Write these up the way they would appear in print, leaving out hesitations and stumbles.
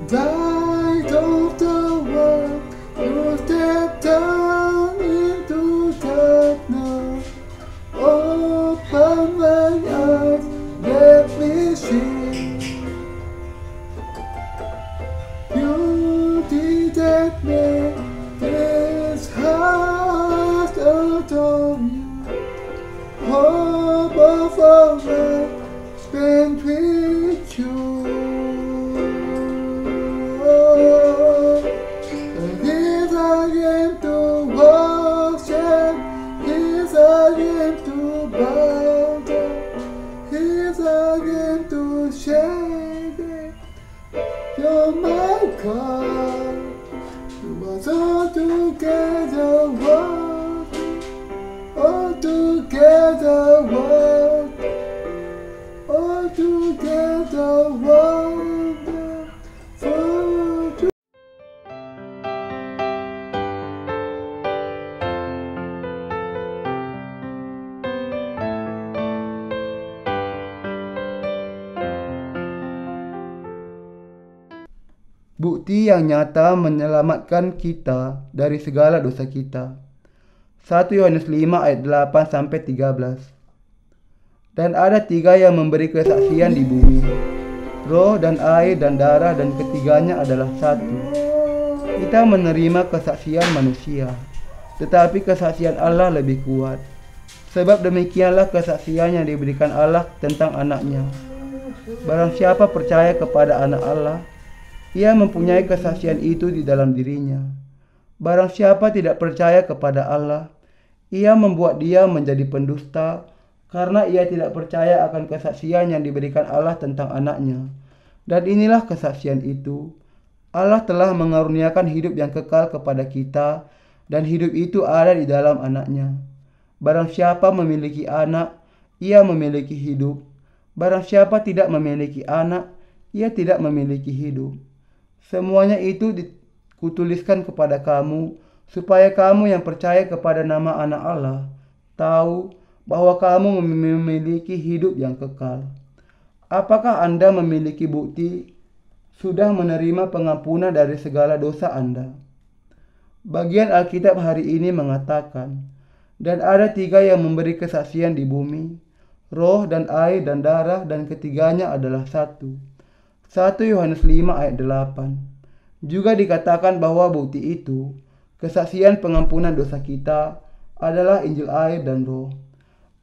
Light of the world, you step down into darkness. Open my eyes, let me see beauty that made this heart adore you. Hope of a life spent with you. Here I am to worship, here I am to bow down, here I am to shake it. You're my God, you are altogether worthy, altogether worthy, altogether wonderful. Bukti yang nyata menyelamatkan kita dari segala dosa kita. 1 Yohanes 5 ayat 8 sampai 13. Dan ada 3 yang memberi kesaksian di bumi, roh dan air dan darah, dan ketiganya adalah satu. Kita menerima kesaksian manusia, tetapi kesaksian Allah lebih kuat. Sebab demikianlah kesaksian yang diberikan Allah tentang anaknya. Barang siapa percaya kepada anak Allah, ia mempunyai kesaksian itu di dalam dirinya. Barang siapa tidak percaya kepada Allah, ia membuat dia menjadi pendusta, karena ia tidak percaya akan kesaksian yang diberikan Allah tentang anaknya. Dan inilah kesaksian itu, Allah telah mengaruniakan hidup yang kekal kepada kita, dan hidup itu ada di dalam anaknya. Barang siapa memiliki anak, ia memiliki hidup. Barang siapa tidak memiliki anak, ia tidak memiliki hidup. Semuanya itu kutuliskan kepada kamu, supaya kamu yang percaya kepada nama anak Allah, tahu bahwa kamu memiliki hidup yang kekal. Apakah Anda memiliki bukti sudah menerima pengampunan dari segala dosa Anda? Bagian Alkitab hari ini mengatakan, dan ada 3 yang memberi kesaksian di bumi, roh dan air dan darah, dan ketiganya adalah satu. 1 Yohanes 5 ayat 8. Juga dikatakan bahwa bukti itu, kesaksian pengampunan dosa kita, adalah Injil air dan roh.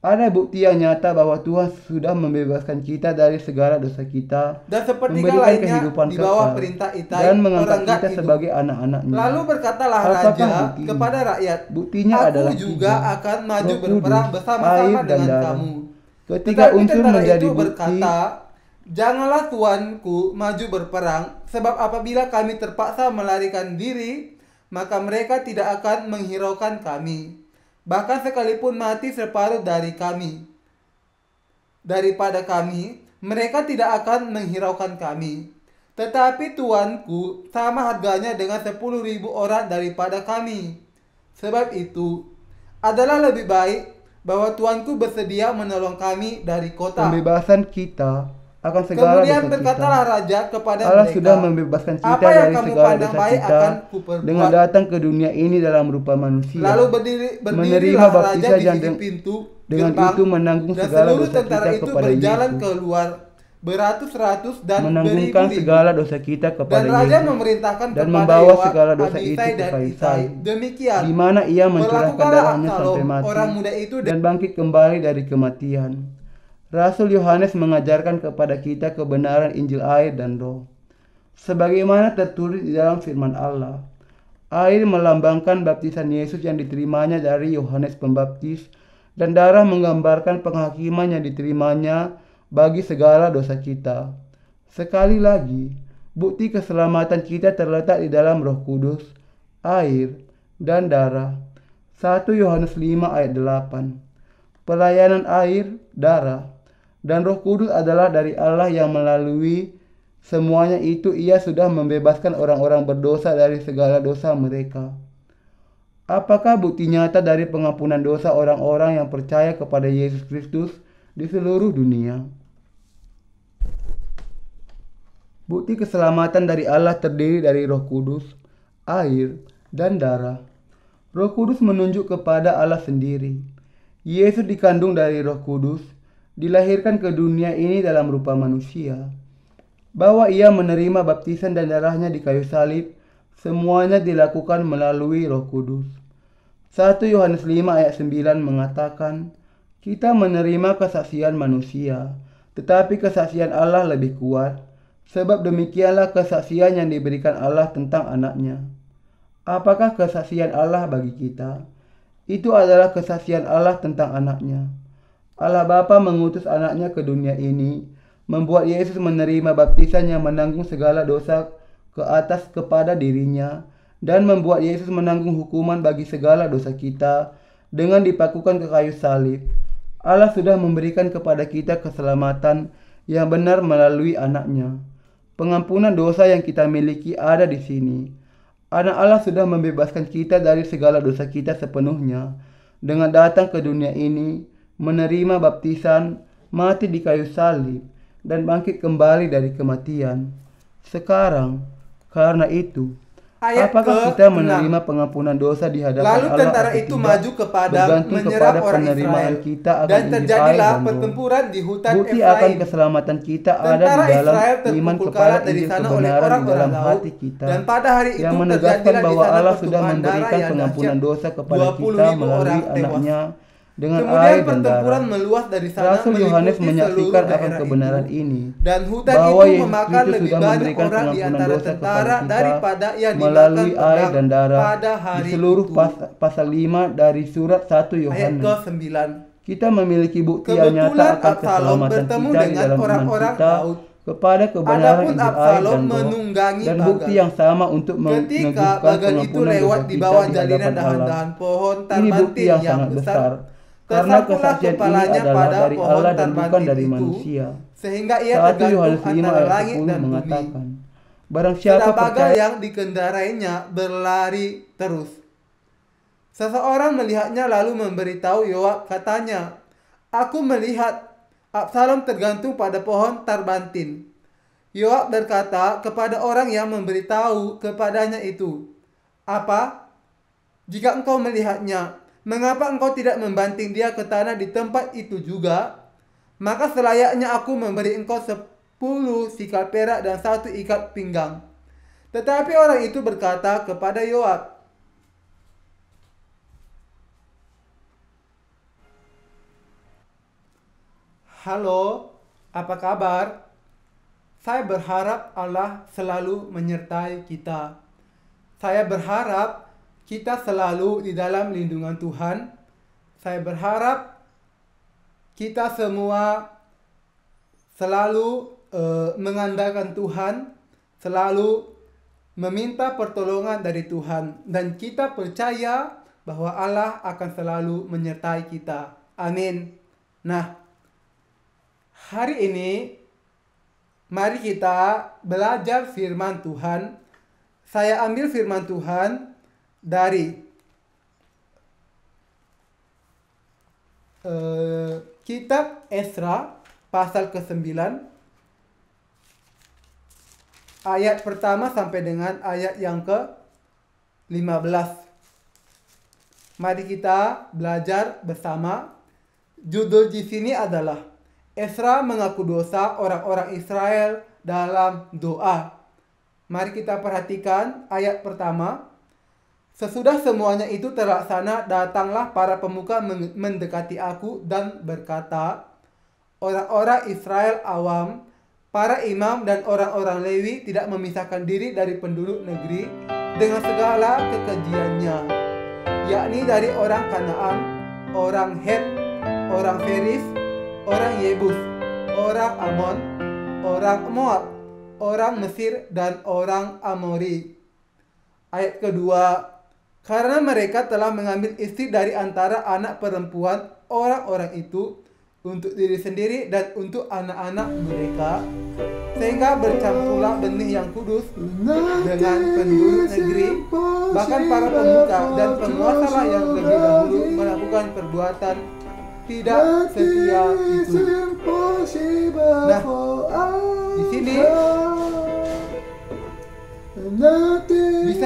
Ada bukti yang nyata bahwa Tuhan sudah membebaskan kita dari segala dosa kita, dan sepertiga memberikan lainnya kehidupan di bawah kekal, perintah Itai, dan mengangkat orang Gad kita itu. sebagai anak-anaknya. Lalu berkatalah Apakah raja buktinya? kepada rakyat, Buktinya aku adalah juga 3, akan maju Roh berperang Kudus, bersama-sama air dan dengan darah. kamu. Ketiga Tetapi unsur tentara menjadi itu bukti. berkata, janganlah tuanku maju berperang, sebab apabila kami terpaksa melarikan diri, maka mereka tidak akan menghiraukan kami. Bahkan sekalipun mati separuh daripada kami, mereka tidak akan menghiraukan kami. Tetapi tuanku sama harganya dengan 10.000 orang daripada kami. Sebab itu, adalah lebih baik bahwa tuanku bersedia menolong kami dari kota. Pembebasan kita akan segala Kemudian dosa berkatalah kita. raja kepada Allah mereka, sudah membebaskan kita apa yang dari kamu segala pandang dosa baik kita akan kuperbuat. dengan datang ke dunia ini dalam rupa manusia. Lalu menerima berdirilah raja baptisan di yang sisi pintu dengan gerbang, itu menanggung dan segala seluruh dosa tentara kita itu kepada berjalan Yesus. keluar beratus-ratus dan Menanggungkan beribu-ribu. segala dosa kita kepada Dan raja Yesus memerintahkan dan kepada membawa Yoab, segala dosa itu Abisai ke dan Kaisar, Itai. Demikian di mana ia mencurahkan berlakukanlah darahnya Absalom, sampai mati orang muda itu, dan bangkit kembali dari kematian. Rasul Yohanes mengajarkan kepada kita kebenaran Injil air dan roh. Sebagaimana tertulis di dalam firman Allah, air melambangkan baptisan Yesus yang diterimanya dari Yohanes Pembaptis, dan darah menggambarkan penghakiman yang diterimanya bagi segala dosa kita. Sekali lagi, bukti keselamatan kita terletak di dalam Roh Kudus, air, dan darah. 1 Yohanes 5 ayat 8. Pelayanan air, darah, dan Roh Kudus adalah dari Allah yang melalui semuanya itu ia sudah membebaskan orang-orang berdosa dari segala dosa mereka. Apakah bukti nyata dari pengampunan dosa orang-orang yang percaya kepada Yesus Kristus di seluruh dunia? Bukti keselamatan dari Allah terdiri dari Roh Kudus, air, dan darah. Roh Kudus menunjuk kepada Allah sendiri. Yesus dikandung dari Roh Kudus, dilahirkan ke dunia ini dalam rupa manusia. Bahwa ia menerima baptisan dan darahnya di kayu salib, semuanya dilakukan melalui Roh Kudus. 1 Yohanes 5 ayat 9 mengatakan, kita menerima kesaksian manusia, tetapi kesaksian Allah lebih kuat, sebab demikianlah kesaksian yang diberikan Allah tentang anaknya. Apakah kesaksian Allah bagi kita? Itu adalah kesaksian Allah tentang anaknya. Allah Bapa mengutus anaknya ke dunia ini, membuat Yesus menerima baptisan yang menanggung segala dosa ke atas kepada dirinya, dan membuat Yesus menanggung hukuman bagi segala dosa kita dengan dipakukan ke kayu salib. Allah sudah memberikan kepada kita keselamatan yang benar melalui anaknya. Pengampunan dosa yang kita miliki ada di sini. Anak Allah sudah membebaskan kita dari segala dosa kita sepenuhnya dengan datang ke dunia ini, menerima baptisan, mati di kayu salib, dan bangkit kembali dari kematian. Sekarang, karena itu, apakah kita menerima pengampunan dosa di hadapan Allah? Lalu tentara itu maju kepada menyerang orang Israel, dan terjadilah pertempuran di hutan Bukti akan Efraim. keselamatan kita ada di dalam iman kepada Injil kebenaran di dalam hati kita, dan pada hari itu yang menegaskan bahwa Allah sudah memberikan pengampunan dosa kepada kita melalui anaknya dengan air dan darah. Meluas dari sana, Rasul Yohanes menyaksikan akan kebenaran ini, dan hutan bahwa itu Yesus memakan Kristus lebih sudah banyak memberikan orang di pengampunan antara dosa tentara kepada kita daripada yang melalui dimakan air dan darah pada hari di seluruh itu. pasal 5 dari surat 1 Ayat Yohanes. ke-9. Kita memiliki bukti yang nyata Kebetulan akan Absalom keselamatan bertemu kita di dengan dalam iman orang-orang kita Daud. kepada kebenaran Adapun Injil air Absalom dan roh, menunggangi dan bagal. bukti yang sama untuk Ketika meneguhkan bagal itu pengampunan lewat dosa di kita bawah di jalinan hadapan Allah. dahan-dahan pohon Ini bukti tarbantin yang yang sangat besar, karena Tersangkutlah kesaksian ini kepalanya adalah pada dari pohon Allah dan bukan tarbantin dari itu, manusia. sehingga ia 1 tergantung Yohanes 5 antara ayat langit 10 dan bumi. mengatakan, barang siapa Kuda bagal percaya yang dikendarainya berlari terus. Seseorang melihatnya lalu memberitahu Yoab, katanya, aku melihat Absalom tergantung pada pohon tarbantin. Yoab berkata kepada orang yang memberitahu kepadanya itu, apa? Jika engkau melihatnya, mengapa engkau tidak membanting dia ke tanah di tempat itu juga? Maka selayaknya aku memberi engkau 10 sikal perak dan 1 ikat pinggang. Tetapi orang itu berkata kepada Yoab, halo, apa kabar? Saya berharap Allah selalu menyertai kita. Saya berharap kita selalu di dalam lindungan Tuhan. Saya berharap kita semua selalu mengandalkan Tuhan, selalu meminta pertolongan dari Tuhan, dan kita percaya bahwa Allah akan selalu menyertai kita. Amin. Nah, hari ini mari kita belajar firman Tuhan. Saya ambil firman Tuhan dari kitab Esra pasal ke-9 ayat pertama sampai dengan ayat yang ke-15. Mari kita belajar bersama. Judul di sini adalah Esra mengaku dosa orang-orang Israel dalam doa. Mari kita perhatikan ayat pertama. Sesudah semuanya itu terlaksana, datanglah para pemuka mendekati aku dan berkata, orang-orang Israel awam, para imam dan orang-orang Lewi tidak memisahkan diri dari penduduk negeri dengan segala kekejiannya, yakni dari orang Kanaan, orang Het, orang Feris, orang Yebus, orang Amon, orang Moab, orang Mesir, dan orang Amori. Ayat kedua, karena mereka telah mengambil istri dari antara anak perempuan orang-orang itu untuk diri sendiri dan untuk anak-anak mereka, sehingga bercampurlah benih yang kudus dengan penduduk negeri, bahkan para pemuka dan penguasa lah yang lebih dahulu melakukan perbuatan tidak setia itu. Nah, di sini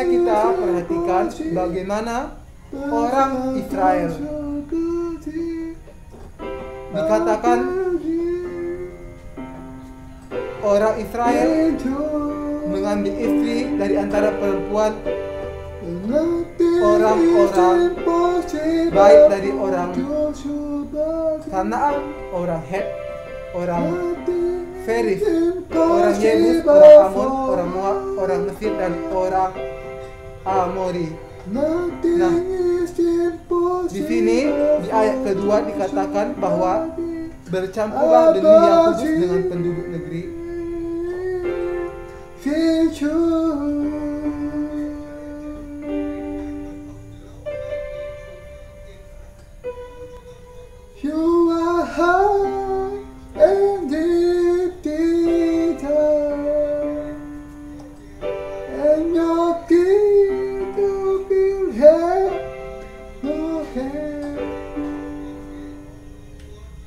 Selanjutnya kita perhatikan bagaimana orang Israel dikatakan orang Israel mengambil istri dari antara perempuan orang-orang baik dari orang Kanaan, orang Het, orang Feris, orang Yebus, orang Amon, orang Moab, orang Mesir, dan orang Amori. Nah, di sini di ayat kedua dikatakan bahwa bercampurlah demi yang kudus dengan penduduk negeri. You are high and lifted up, and your kingdom will have no end.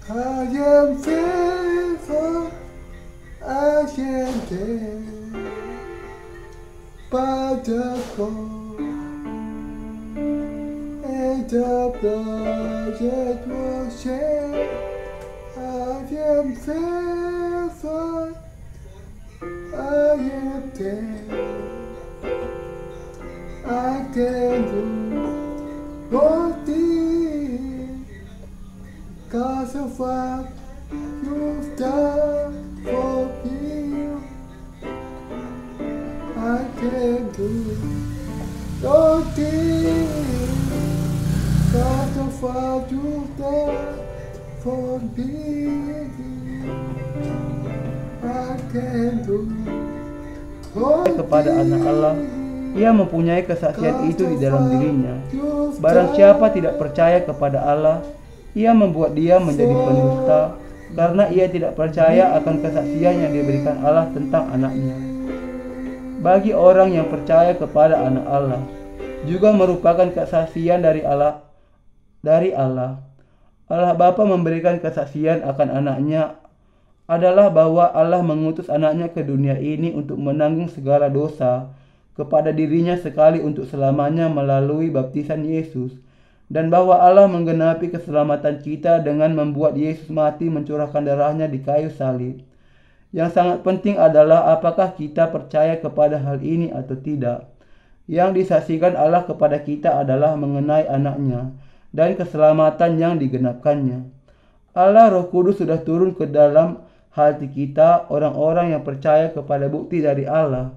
I am faithful, I am dead by the cross. The blood that was shed, I am faithful, I am dead. I can do all things because of what you've done for me. I can do all things because of what you've done for me. I can do kepada anak Allah, ia mempunyai kesaksian itu di dalam dirinya. Barang siapa tidak percaya kepada Allah, ia membuat dia menjadi pendusta, karena ia tidak percaya akan kesaksian yang diberikan Allah tentang anaknya. Bagi orang yang percaya kepada anak Allah, juga merupakan kesaksian dari Allah. Allah Bapa memberikan kesaksian akan anaknya adalah bahwa Allah mengutus anaknya ke dunia ini untuk menanggung segala dosa kepada dirinya sekali untuk selamanya melalui baptisan Yesus, dan bahwa Allah menggenapi keselamatan kita dengan membuat Yesus mati mencurahkan darahnya di kayu salib. Yang sangat penting adalah apakah kita percaya kepada hal ini atau tidak. Yang disaksikan Allah kepada kita adalah mengenai anaknya dan keselamatan yang digenapkannya. Allah Roh Kudus sudah turun ke dalam hati kita, orang-orang yang percaya kepada bukti dari Allah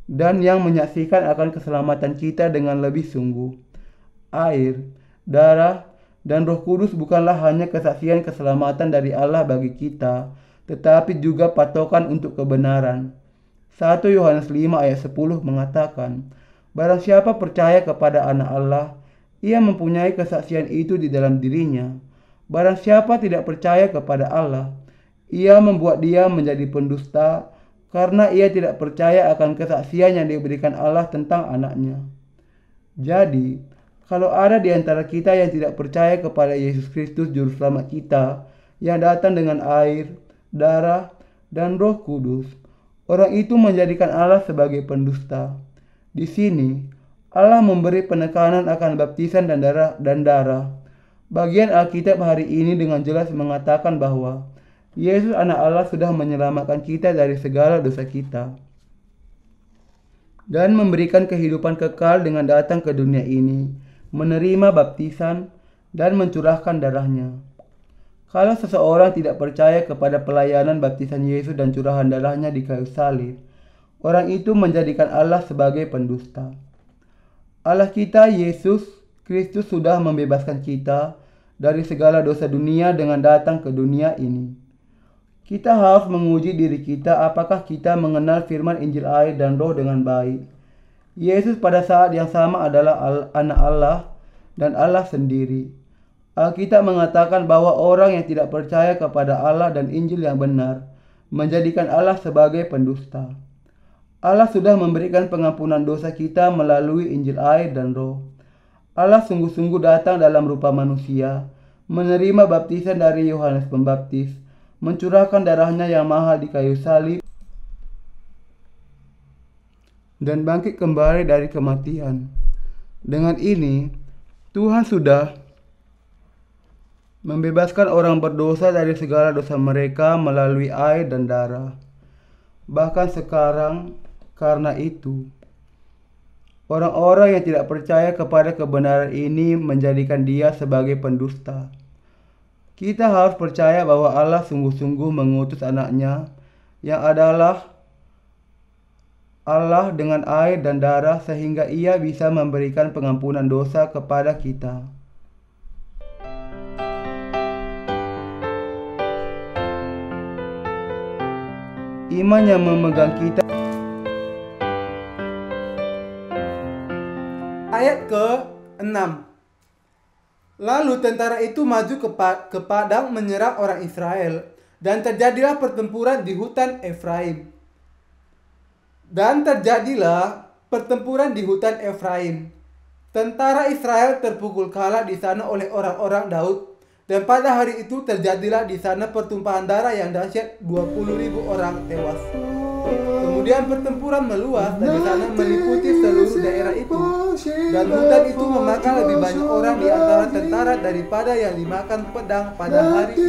dan yang menyaksikan akan keselamatan kita dengan lebih sungguh. Air, darah, dan Roh Kudus bukanlah hanya kesaksian keselamatan dari Allah bagi kita, tetapi juga patokan untuk kebenaran. 1 Yohanes 5 ayat 10 mengatakan, barang siapa percaya kepada anak Allah, ia mempunyai kesaksian itu di dalam dirinya. Barang siapa tidak percaya kepada Allah, ia membuat dia menjadi pendusta, karena ia tidak percaya akan kesaksian yang diberikan Allah tentang anaknya. Jadi, kalau ada di antara kita yang tidak percaya kepada Yesus Kristus Juru Selamat kita, yang datang dengan air, darah, dan Roh Kudus, orang itu menjadikan Allah sebagai pendusta. Di sini, Allah memberi penekanan akan baptisan dan darah. Bagian Alkitab hari ini dengan jelas mengatakan bahwa Yesus anak Allah sudah menyelamatkan kita dari segala dosa kita dan memberikan kehidupan kekal dengan datang ke dunia ini, menerima baptisan, dan mencurahkan darahnya. Kalau seseorang tidak percaya kepada pelayanan baptisan Yesus dan curahan darahnya di kayu salib, orang itu menjadikan Allah sebagai pendusta. Allah kita Yesus Kristus sudah membebaskan kita dari segala dosa dunia dengan datang ke dunia ini. Kita harus menguji diri kita apakah kita mengenal firman Injil air dan Roh dengan baik. Yesus pada saat yang sama adalah anak Allah dan Allah sendiri. Alkitab mengatakan bahwa orang yang tidak percaya kepada Allah dan Injil yang benar menjadikan Allah sebagai pendusta. Allah sudah memberikan pengampunan dosa kita melalui Injil air dan Roh. Allah sungguh-sungguh datang dalam rupa manusia, menerima baptisan dari Yohanes Pembaptis, mencurahkan darahnya yang mahal di kayu salib, dan bangkit kembali dari kematian. Dengan ini, Tuhan sudah membebaskan orang berdosa dari segala dosa mereka melalui air dan darah. Bahkan sekarang, karena itu, orang-orang yang tidak percaya kepada kebenaran ini menjadikan dia sebagai pendusta. Kita harus percaya bahwa Allah sungguh-sungguh mengutus anaknya yang adalah Allah dengan air dan darah sehingga ia bisa memberikan pengampunan dosa kepada kita. Iman yang memegang kita. Ayat ke-6. Lalu tentara itu maju ke padang menyerang orang Israel, dan terjadilah pertempuran di hutan Efraim. Tentara Israel terpukul kalah di sana oleh orang-orang Daud, dan pada hari itu terjadilah di sana pertumpahan darah yang dahsyat, 20.000 orang tewas. Kemudian pertempuran meluas dari sana meliputi seluruh daerah itu, dan hutan itu memakan lebih banyak orang di antara tentara daripada yang dimakan pedang pada hari itu.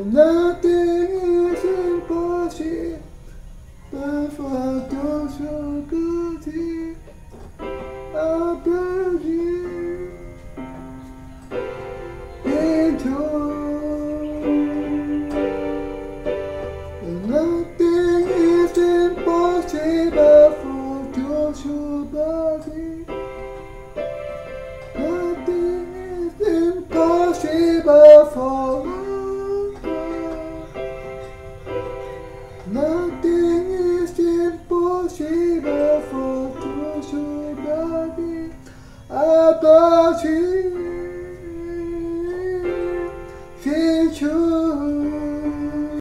Nothing is impossible for those who believe. I believe in you. Nothing is impossible for those who believe. Nothing is impossible for Nothing is impossible for those who believe. I believe.